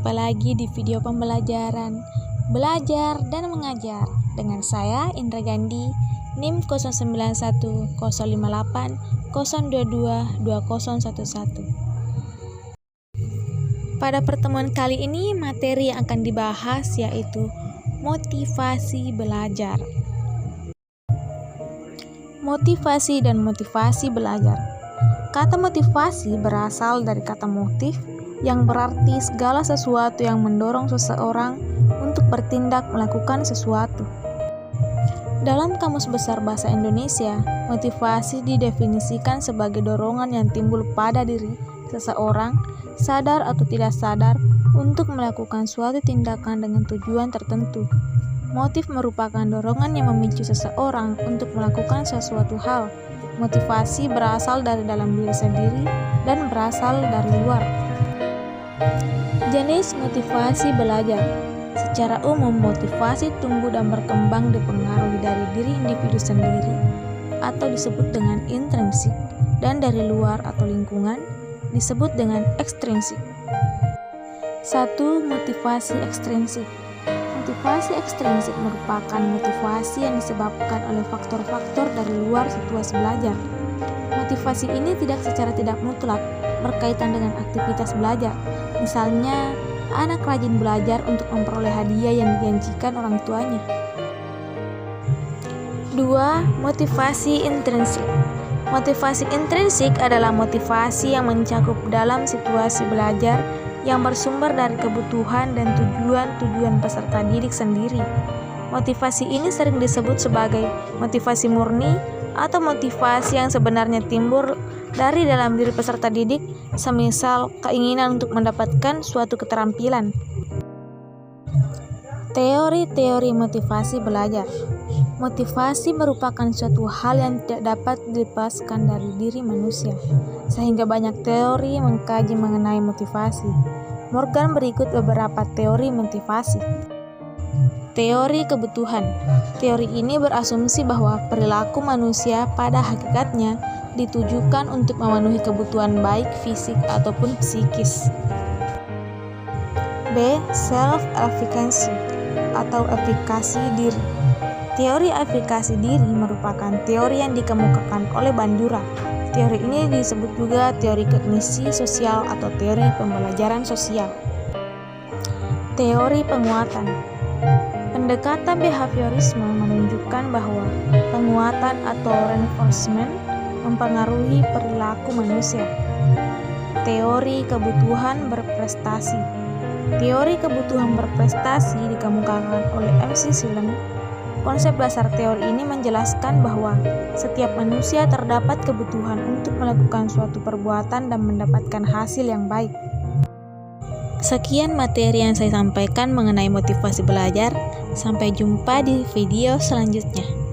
Jumpa lagi di video pembelajaran Belajar dan Mengajar dengan saya Indra Gandhi, NIM 09105802220111. Pada pertemuan kali ini materi yang akan dibahas yaitu motivasi belajar. Motivasi dan motivasi belajar. Kata motivasi berasal dari kata motif yang berarti segala sesuatu yang mendorong seseorang untuk bertindak melakukan sesuatu. Dalam Kamus Besar Bahasa Indonesia, motivasi didefinisikan sebagai dorongan yang timbul pada diri seseorang, sadar atau tidak sadar, untuk melakukan suatu tindakan dengan tujuan tertentu. Motif merupakan dorongan yang memicu seseorang untuk melakukan sesuatu hal. Motivasi berasal dari dalam diri sendiri dan berasal dari luar. Jenis motivasi belajar. Secara umum, motivasi tumbuh dan berkembang dipengaruhi dari diri individu sendiri atau disebut dengan intrinsik, dan dari luar atau lingkungan disebut dengan ekstrinsik. 1. Motivasi ekstrinsik. Motivasi ekstrinsik merupakan motivasi yang disebabkan oleh faktor-faktor dari luar situasi belajar. Motivasi ini secara tidak mutlak berkaitan dengan aktivitas belajar. Misalnya, anak rajin belajar untuk memperoleh hadiah yang dijanjikan orang tuanya. 2. Motivasi intrinsik. Motivasi intrinsik adalah motivasi yang mencakup dalam situasi belajar yang bersumber dari kebutuhan dan tujuan peserta didik sendiri. Motivasi ini sering disebut sebagai motivasi murni atau motivasi yang sebenarnya timbul dari dalam diri peserta didik, semisal keinginan untuk mendapatkan suatu keterampilan. Teori-teori motivasi belajar. Motivasi merupakan suatu hal yang tidak dapat dilepaskan dari diri manusia, sehingga banyak teori mengkaji mengenai motivasi. Morgan berikut beberapa teori motivasi. Teori kebutuhan. Teori ini berasumsi bahwa perilaku manusia pada hakikatnya ditujukan untuk memenuhi kebutuhan baik fisik ataupun psikis. B. Self-efficacy atau efikasi diri. Teori efikasi diri merupakan teori yang dikemukakan oleh Bandura. Teori ini disebut juga teori kognisi sosial atau teori pembelajaran sosial. Teori penguatan. Pendekatan behaviorisme menunjukkan bahwa penguatan atau reinforcement mempengaruhi perilaku manusia. Teori kebutuhan berprestasi. Teori kebutuhan berprestasi dikemukakan oleh McClellan. Konsep dasar teori ini menjelaskan bahwa setiap manusia terdapat kebutuhan untuk melakukan suatu perbuatan dan mendapatkan hasil yang baik. Sekian materi yang saya sampaikan mengenai motivasi belajar. Sampai jumpa di video selanjutnya.